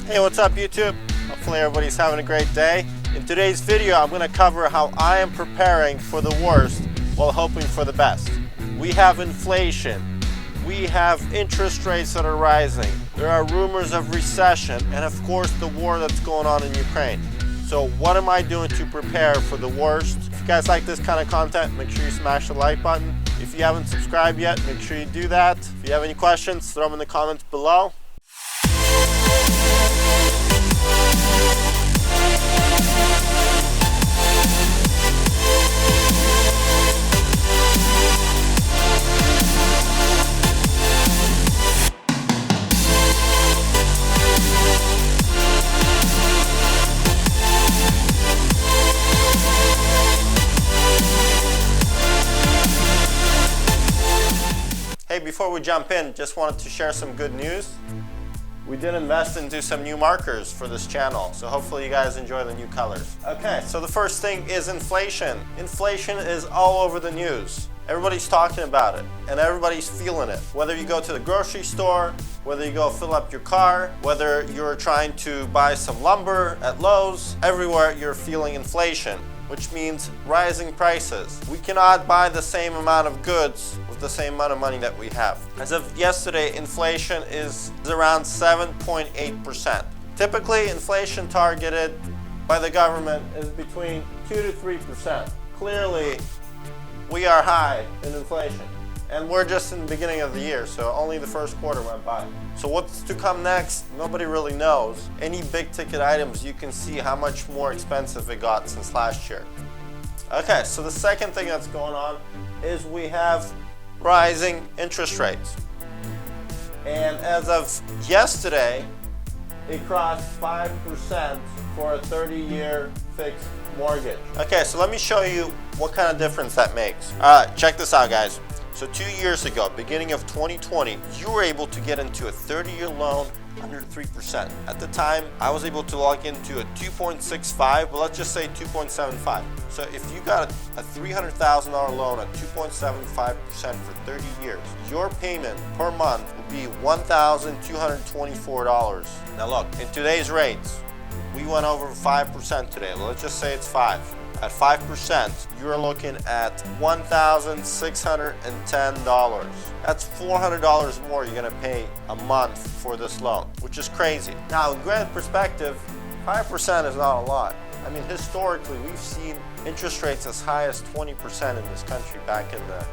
Hey, what's up YouTube? Hopefully everybody's having a great day. In today's video, I'm going to cover how I am preparing for the worst while hoping for the best. We have inflation. We have interest rates that are rising. There are rumors of recession and of course the war that's going on in Ukraine. So what am I doing to prepare for the worst? If you guys like this kind of content, make sure you smash the like button. If you haven't subscribed yet, make sure you do that. If you have any questions, throw them in the comments below. Hey, before we jump in, just wanted to share some good news. We did invest into some new markers for this channel, so hopefully you guys enjoy the new colors. Okay, so the first thing is inflation. Inflation is all over the news. Everybody's talking about it, and everybody's feeling it. Whether you go to the grocery store, whether you go fill up your car, whether you're trying to buy some lumber at Lowe's, everywhere you're feeling inflation, which means rising prices. We cannot buy the same amount of goods with the same amount of money that we have. As of yesterday, inflation is around 7.8%. Typically, inflation targeted by the government is between 2 to 3%. Clearly, we are high in inflation. And we're just in the beginning of the year, so only the first quarter went by. So what's to come next, nobody really knows. Any big ticket items, you can see how much more expensive it got since last year. Okay, so the second thing that's going on is we have rising interest rates. And as of yesterday, it crossed 5% for a 30-year fixed mortgage. Okay, so let me show you what kind of difference that makes. All right, check this out, guys. So 2 years ago, beginning of 2020, you were able to get into a 30-year loan under 3%. At the time, I was able to log into a 2.65, but let's just say 2.75. So if you got a $300,000 loan at 2.75% for 30 years, your payment per month would be $1,224. Now look, in today's rates, we went over 5% today. Let's just say it's 5. At 5%, you're looking at $1,610. That's $400 more you're gonna pay a month for this loan, which is crazy. Now, in granted perspective, 5% is not a lot. I mean, historically, we've seen interest rates as high as 20% in this country back in the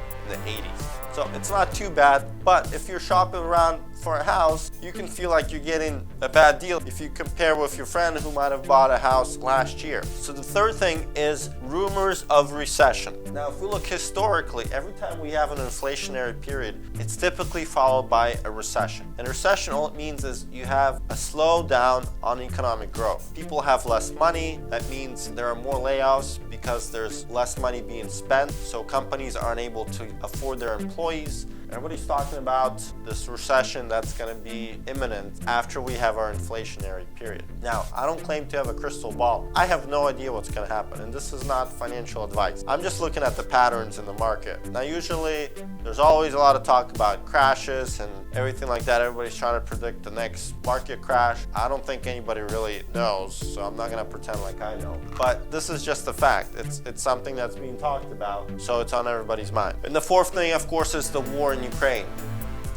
80s. So it's not too bad, but if you're shopping around for a house, you can feel like you're getting a bad deal if you compare with your friend who might have bought a house last year. So the third thing is rumors of recession. Now, if we look historically, every time we have an inflationary period, it's typically followed by a recession. And a recession, all it means is you have a slowdown on economic growth. People have less money. That means there are more layoffs because there's less money being spent. So companies aren't able to afford their employees. Everybody's talking about this recession that's going to be imminent after we have our inflationary period. Now, I don't claim to have a crystal ball. I have no idea what's going to happen, and this is not financial advice. I'm just looking at the patterns in the market. Now, usually, there's always a lot of talk about crashes and everything like that. Everybody's trying to predict the next market crash. I don't think anybody really knows, so I'm not going to pretend like I know. But this is just a fact. It's something that's being talked about, so it's on everybody's mind. And the fourth thing, of course, is the war in Ukraine.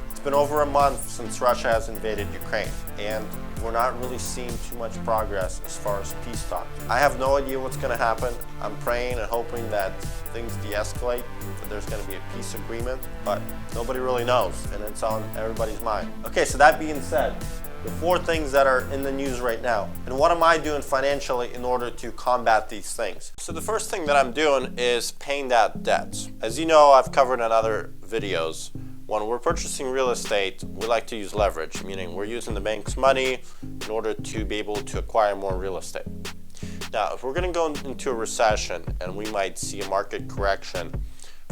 It's been over a month since Russia has invaded Ukraine, and we're not really seeing too much progress as far as peace talks. I have no idea what's going to happen. I'm praying and hoping that things de-escalate, that there's going to be a peace agreement, but nobody really knows, and it's on everybody's mind. Okay, so that being said, the four things that are in the news right now, and what am I doing financially in order to combat these things? So the first thing that I'm doing is paying that debt. As you know, I've covered in other videos, when we're purchasing real estate, we like to use leverage, meaning we're using the bank's money in order to be able to acquire more real estate. Now, if we're going to go into a recession and we might see a market correction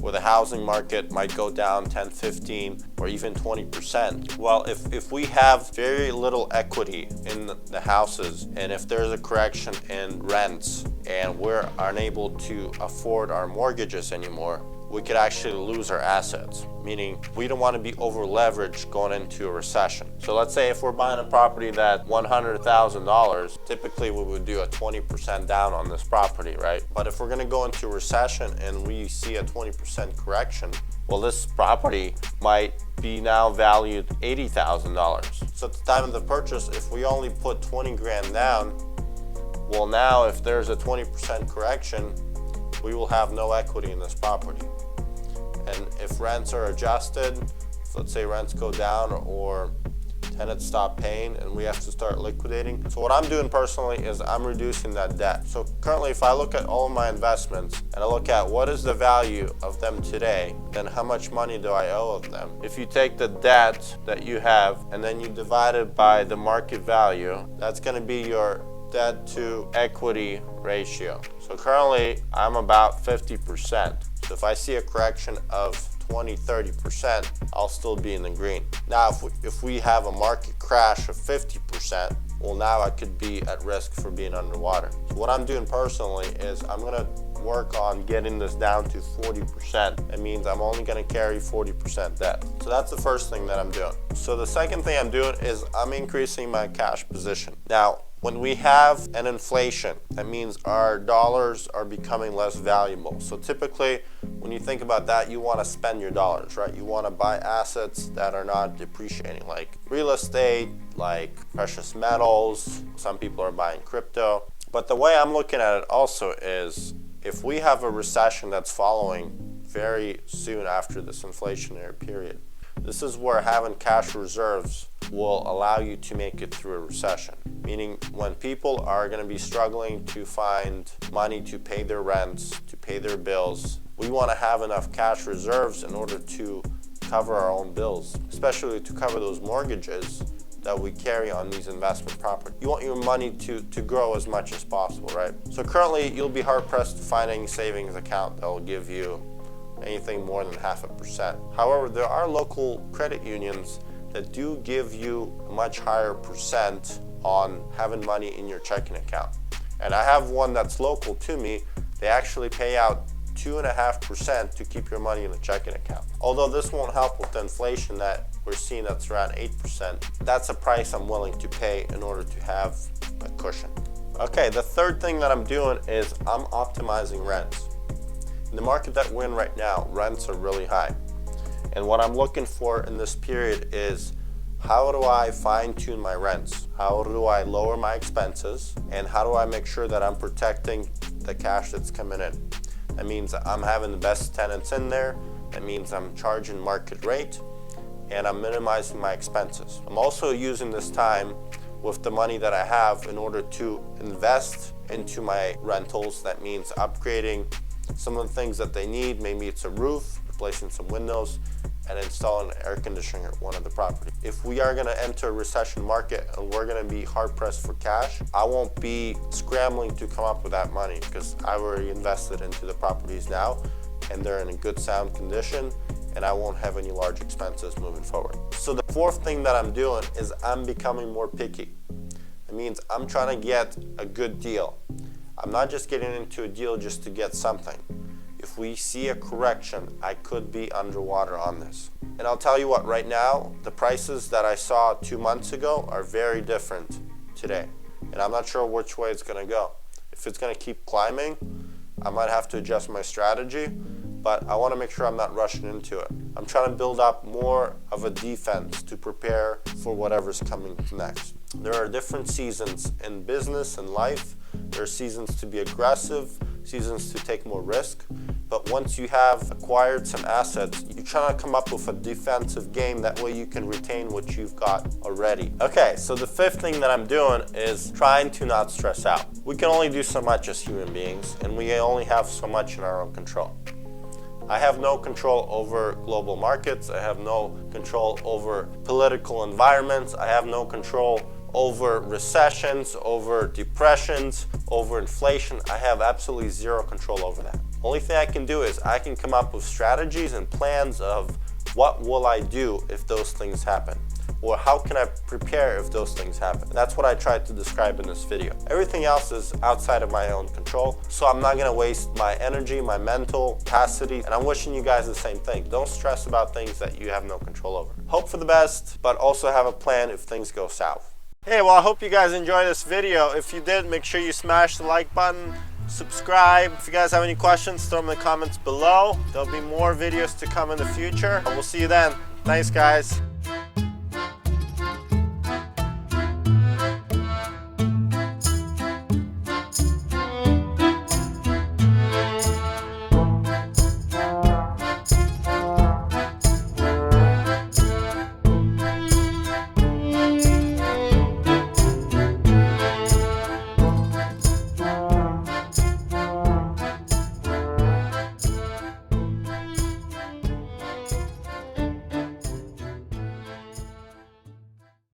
where the housing market might go down 10, 15, or even 20%. Well, if we have very little equity in the houses, and if there's a correction in rents, and we're unable to afford our mortgages anymore, we could actually lose our assets, meaning we don't want to be over leveraged going into a recession. So let's say if we're buying a property that $100,000, typically we would do a 20% down on this property, right? But if we're going to go into a recession and we see a 20% correction, well, this property might be now valued $80,000. So at the time of the purchase, if we only put 20 grand down, well, now if there's a 20% correction, we will have no equity in this property. And if rents are adjusted, let's say rents go down or tenants stop paying and we have to start liquidating. So what I'm doing personally is I'm reducing that debt. So currently, if I look at all of my investments and I look at what is the value of them today, then how much money do I owe of them? If you take the debt that you have and then you divide it by the market value, that's going to be your debt to equity ratio. So currently I'm about 50%. So if I see a correction of 20-30%, I'll still be in the green. Now if we have a market crash of 50%, well, now I could be at risk for being underwater. So what I'm doing personally is I'm gonna work on getting this down to 40%. It means I'm only gonna carry 40% debt. So that's the first thing that I'm doing. So the second thing I'm doing is I'm increasing my cash position. Now, when we have an inflation, that means our dollars are becoming less valuable. So typically, when you think about that, you want to spend your dollars, right? You want to buy assets that are not depreciating, like real estate, like precious metals. Some people are buying crypto. But the way I'm looking at it also is, if we have a recession that's following very soon after this inflationary period, this is where having cash reserves will allow you to make it through a recession. Meaning when people are going to be struggling to find money to pay their rents, to pay their bills, we want to have enough cash reserves in order to cover our own bills, especially to cover those mortgages that we carry on these investment properties. You want your money to grow as much as possible, right? So currently you'll be hard pressed to find any savings account that will give you anything more than 0.5%. However, there are local credit unions that do give you a much higher percent on having money in your checking account. And I have one that's local to me. They actually pay out 2.5% to keep your money in a checking account. Although this won't help with the inflation that we're seeing that's around 8%, that's a price I'm willing to pay in order to have a cushion. Okay, the third thing that I'm doing is I'm optimizing rents. In the market that we're in right now, rents are really high. And what I'm looking for in this period is, how do I fine-tune my rents? How do I lower my expenses? And how do I make sure that I'm protecting the cash that's coming in? That means I'm having the best tenants in there. That means I'm charging market rate and I'm minimizing my expenses. I'm also using this time with the money that I have in order to invest into my rentals. That means upgrading some of the things that they need. Maybe it's a roof, replacing some windows, and installing an air conditioner at one of the properties. If we are gonna enter a recession market and we're gonna be hard pressed for cash, I won't be scrambling to come up with that money because I've already invested into the properties now and they're in a good sound condition and I won't have any large expenses moving forward. So the fourth thing that I'm doing is I'm becoming more picky. It means I'm trying to get a good deal. I'm not just getting into a deal just to get something. If we see a correction, I could be underwater on this. And I'll tell you what, right now, the prices that I saw 2 months ago are very different today. And I'm not sure which way it's gonna go. If it's gonna keep climbing, I might have to adjust my strategy, but I wanna make sure I'm not rushing into it. I'm trying to build up more of a defense to prepare for whatever's coming next. There are different seasons in business and life. There are seasons to be aggressive, seasons to take more risk. But once you have acquired some assets, you're trying to come up with a defensive game. That way you can retain what you've got already. Okay, so the fifth thing that I'm doing is trying to not stress out. We can only do so much as human beings, and we only have so much in our own control. I have no control over global markets. I have no control over political environments. I have no control over recessions, over depressions, over inflation. I have absolutely zero control over that. Only thing I can do is I can come up with strategies and plans of what will I do if those things happen. or how can I prepare if those things happen? That's what I tried to describe in this video. Everything else is outside of my own control, so I'm not gonna waste my energy, my mental capacity, and I'm wishing you guys the same thing. Don't stress about things that you have no control over. Hope for the best, but also have a plan if things go south. Hey, well, I hope you guys enjoyed this video. If you did, make sure you smash the like button, subscribe. If you guys have any questions, throw them in the comments below. There'll be more videos to come in the future. We'll see you then. Thanks, guys.